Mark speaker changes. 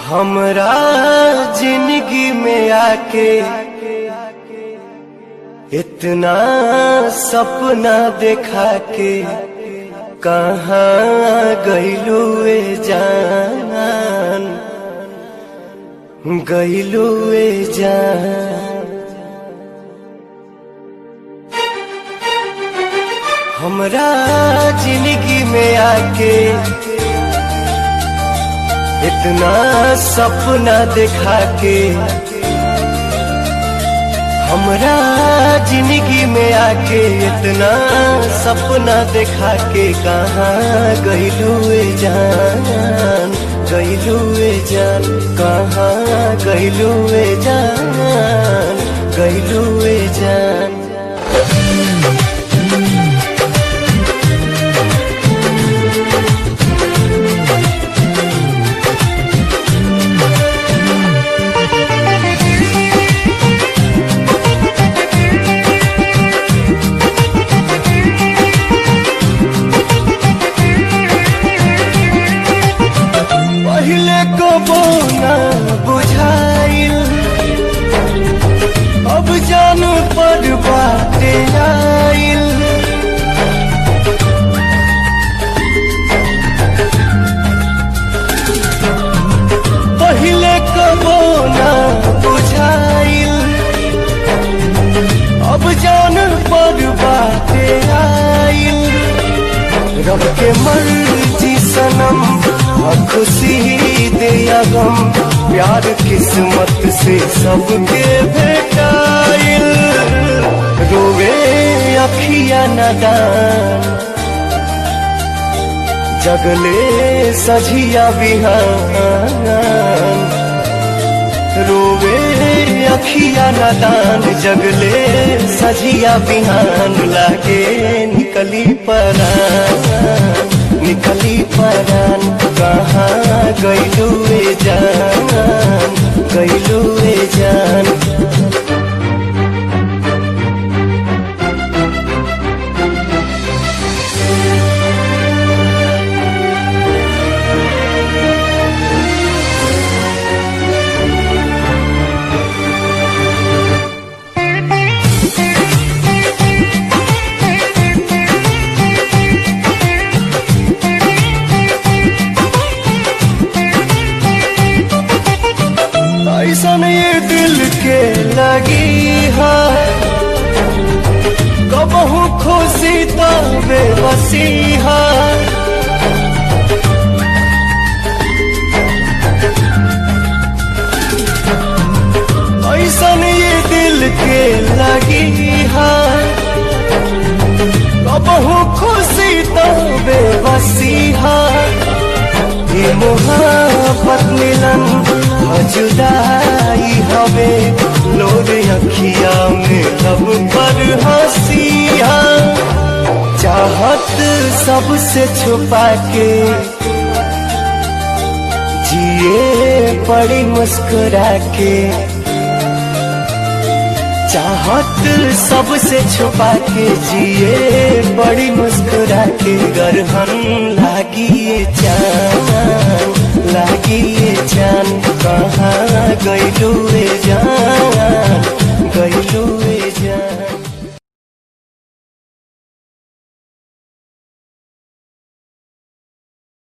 Speaker 1: हमरा जिंदगी में आके इतना सपना देखा के कहाँ गइलू ए जान, गइलू ए जान। हमरा जिंदगी में आके इतना सपना देखा के, हमरा जिंदगी में आके इतना सपना देखा के कहाँ गइलू ए जान, गइलू ए जान, कहाँ गइलू ए जान, गइलू ए जान। पहले कबो ना बुझाइल, अब जान पर बाटे आइल। पहले कबो ना बुझाइल, अब जान पर बाटे आइल। रब के मर्जी सनम, खुशी दे या गम, प्यार किस्मत से सबके भेटाइल। रोवे अखिया नदान, जगले सझिया बिहान। रोवे अखिया नदान, जगले सझिया बिहान। लागे निकली परान, निकली परान। कहाँ गइलू ए जान, गइलू ए जान। ऐसन ये दिल के लगी है, कबहू खुशी तो बेबसी है। ऐसन ये दिल के लगी है, कबहू खुशी तो बेबसी है। ये मोहब्बत मिलन जुदाई हवे, लोग अखिया में लब पर हंसिया। चाहत सबसे छुपा के जिए पड़ी मुस्कुरा के। चाहत सबसे छुपा के जिए बड़ी मुस्कुरा के। गरहन लागी ये जान, लागी ये जान। कहाँ गइलू ए जान, गइलू